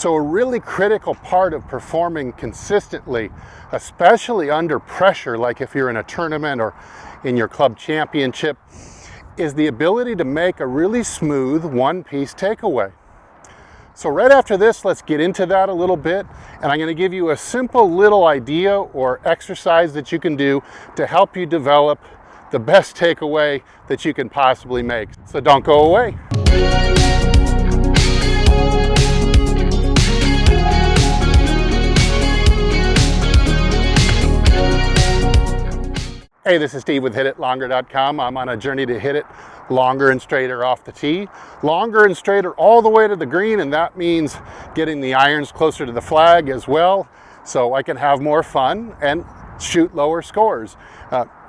So a really critical part of performing consistently, especially under pressure, like if you're in a tournament or in your club championship, is the ability to make a really smooth one-piece takeaway. So right after this, let's get into that a little bit, and I'm going to give you a simple little idea or exercise that you can do to help you develop the best takeaway that you can possibly make. So don't go away. Hey, this is Steve with HitItLonger.com. I'm on a journey to hit it longer and straighter off the tee, longer and straighter all the way to the green, and that means getting the irons closer to the flag as well, so I can have more fun and shoot lower scores.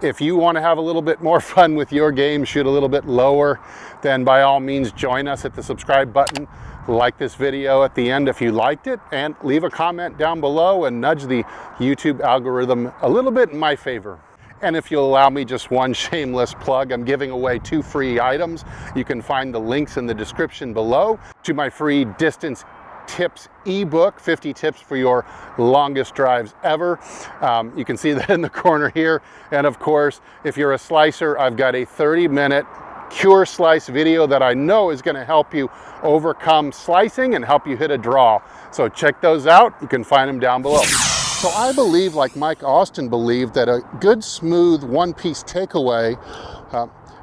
If you want to have a little bit more fun with your game, shoot a little bit lower, then by all means join us at the subscribe button. Like this video at the end if you liked it, and leave a comment down below and nudge the YouTube algorithm a little bit in my favor. And if you'll allow me just one shameless plug, I'm giving away 2 free items. You can find the links in the description below to my free distance tips ebook, 50 tips for your longest drives ever. You can see that in the corner here. And of course, if you're a slicer, I've got a 30-minute cure slice video that I know is going to help you overcome slicing and help you hit a draw. So check those out. You can find them down below. So I believe, like Mike Austin believed, that a good, smooth, one-piece takeaway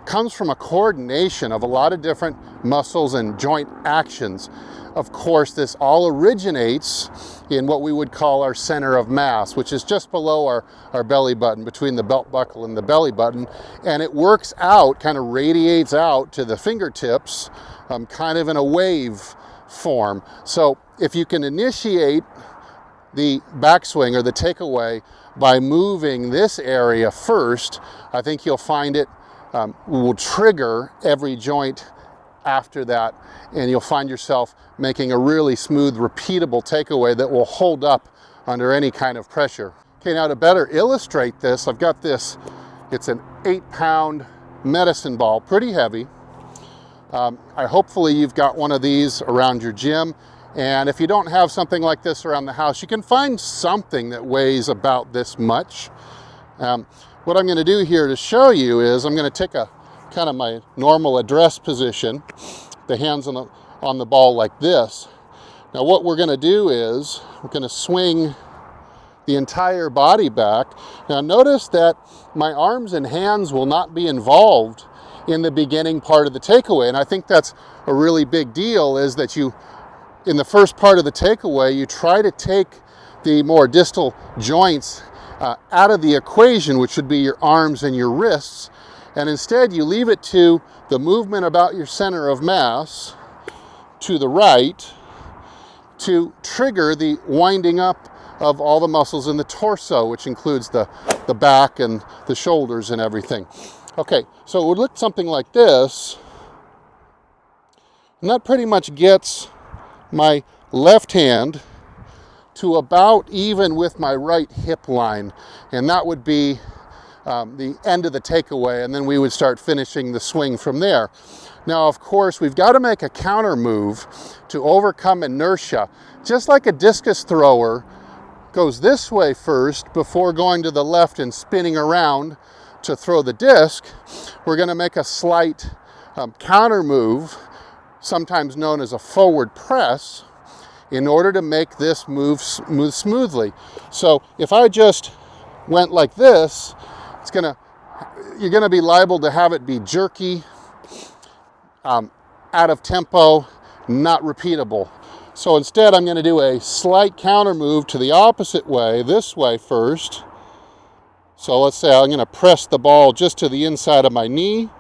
comes from a coordination of a lot of different muscles and joint actions. Of course, this all originates in what we would call our center of mass, which is just below our belly button, between the belt buckle and the belly button. And it works out, kind of radiates out to the fingertips, kind of in a wave form. So if you can initiate the backswing or the takeaway by moving this area first, I think you'll find it will trigger every joint after that, and you'll find yourself making a really smooth, repeatable takeaway that will hold up under any kind of pressure. Okay, now to better illustrate this, I've got this, it's an 8-pound medicine ball, pretty heavy. Hopefully you've got one of these around your gym. And if you don't have something like this around the house, you can find something that weighs about this much. What I'm going to do here to show you is I'm going to take a kind of my normal address position, the hands on the ball like this. Now what we're going to do is we're going to swing the entire body back. Now notice that my arms and hands will not be involved in the beginning part of the takeaway. And I think that's a really big deal, is that in the first part of the takeaway, you try to take the more distal joints out of the equation, which would be your arms and your wrists, and instead you leave it to the movement about your center of mass to the right to trigger the winding up of all the muscles in the torso, which includes the back and the shoulders and everything. Okay, so it would look something like this, and that pretty much gets my left hand to about even with my right hip line, and that would be the end of the takeaway, and then we would start finishing the swing from there. Now of course we've got to make a counter move to overcome inertia. Just like a discus thrower goes this way first before going to the left and spinning around to throw the disc, we're going to make a slight counter move, sometimes known as a forward press, in order to make this move move smoothly. So if I just went like this, you're gonna be liable to have it be jerky, out of tempo, not repeatable. So instead I'm gonna do a slight counter move to the opposite way, this way first. So let's say I'm gonna press the ball just to the inside of my knee,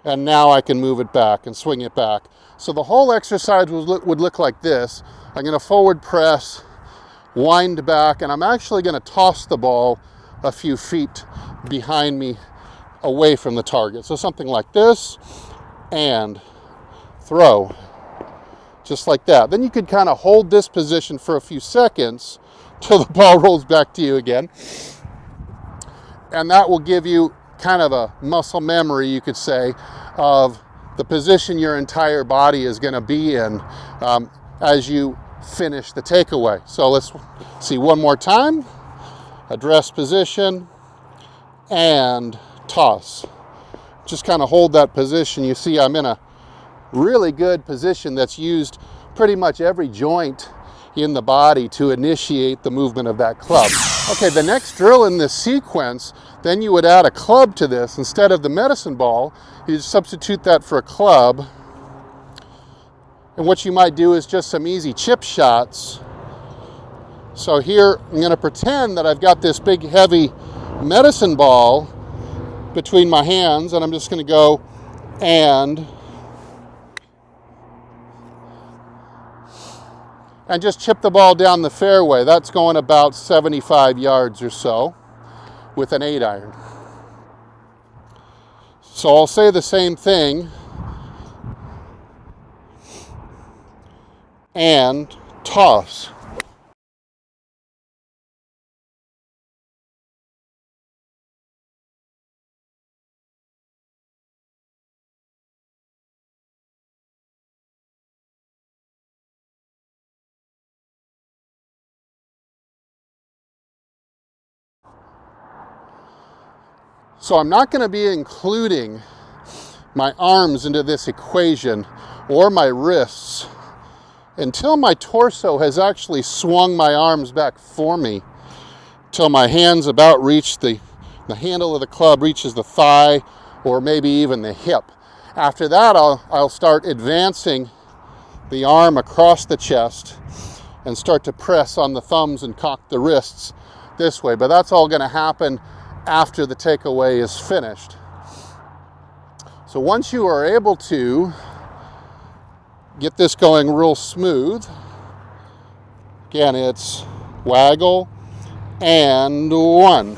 and now I can move it back and swing it back. So the whole exercise would look like this. I'm going to forward press, wind back, and I'm actually going to toss the ball a few feet behind me away from the target. So something like this, and throw, just like that. Then you could kind of hold this position for a few seconds till the ball rolls back to you again. And that will give you kind of a muscle memory, you could say, of the position your entire body is going to be in as you finish the takeaway. So let's see one more time. Address position and toss. Just kind of hold that position. You see I'm in a really good position that's used pretty much every joint in the body to initiate the movement of that club. Okay, the next drill in this sequence, then you would add a club to this. Instead of the medicine ball, you substitute that for a club. And what you might do is just some easy chip shots. So here, I'm going to pretend that I've got this big heavy medicine ball between my hands, and I'm just going to go and just chip the ball down the fairway. That's going about 75 yards or so with an 8-iron. So I'll say the same thing and toss. So I'm not going to be including my arms into this equation or my wrists until my torso has actually swung my arms back for me, till my hands about reach the handle of the club reaches the thigh or maybe even the hip. After that, I'll start advancing the arm across the chest and start to press on the thumbs and cock the wrists this way. But that's all going to happen after the takeaway is finished. So once you are able to get this going real smooth, again, it's waggle and 1.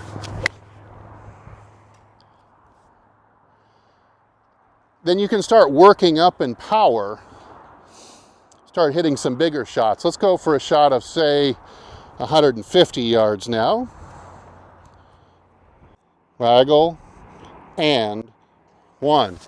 Then you can start working up in power, start hitting some bigger shots. Let's go for a shot of, say, 150 yards now. Waggle and 1.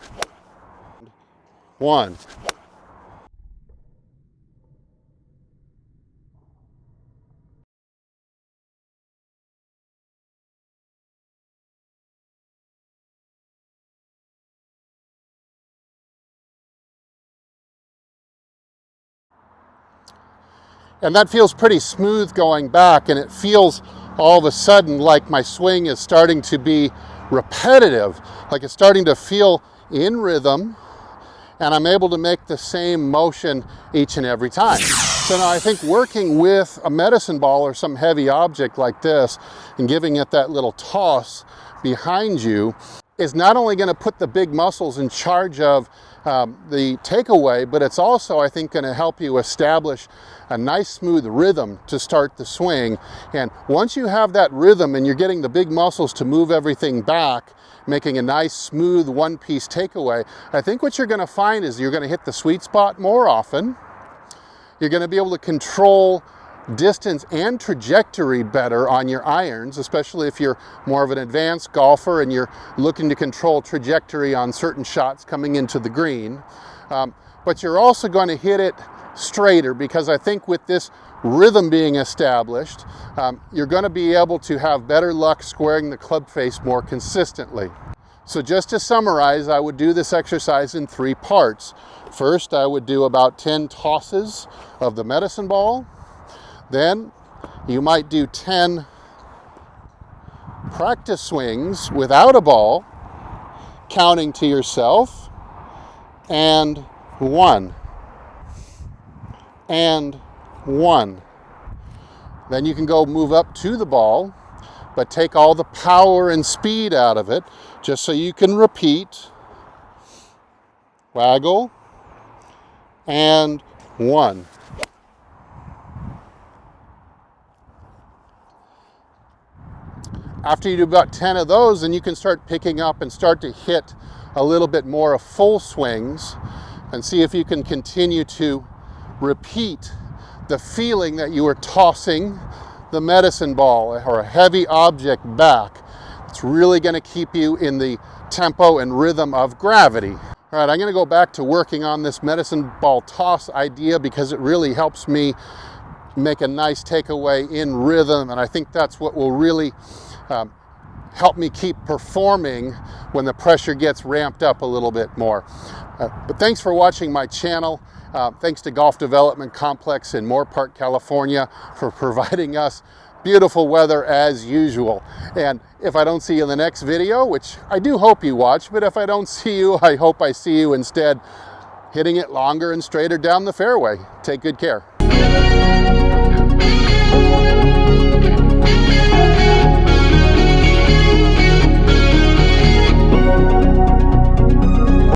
And that feels pretty smooth going back, and it feels all of a sudden like my swing is starting to be repetitive, like it's starting to feel in rhythm, and I'm able to make the same motion each and every time. So now I think working with a medicine ball or some heavy object like this and giving it that little toss behind you is not only going to put the big muscles in charge of the takeaway, but it's also, I think, going to help you establish a nice smooth rhythm to start the swing. And once you have that rhythm and you're getting the big muscles to move everything back, making a nice smooth one-piece takeaway, I think what you're going to find is you're going to hit the sweet spot more often. You're going to be able to control distance and trajectory better on your irons, especially if you're more of an advanced golfer and you're looking to control trajectory on certain shots coming into the green. But you're also going to hit it straighter, because I think with this rhythm being established, you're going to be able to have better luck squaring the club face more consistently. So just to summarize, I would do this exercise in 3 parts. First, I would do about 10 tosses of the medicine ball. Then you might do 10 practice swings without a ball, counting to yourself, and 1, and 1. Then you can go move up to the ball, but take all the power and speed out of it, just so you can repeat, waggle, and 1. After you do about 10 of those, then you can start picking up and start to hit a little bit more of full swings and see if you can continue to repeat the feeling that you were tossing the medicine ball or a heavy object back. It's really going to keep you in the tempo and rhythm of gravity. All right, I'm gonna go back to working on this medicine ball toss idea because it really helps me make a nice takeaway in rhythm, and I think that's what will really help me keep performing when the pressure gets ramped up a little bit more. But thanks for watching my channel. Thanks to Golf Development Complex in Moorpark, California for providing us beautiful weather as usual. And if I don't see you in the next video, which I do hope you watch, but if I don't see you, I hope I see you instead hitting it longer and straighter down the fairway. Take good care.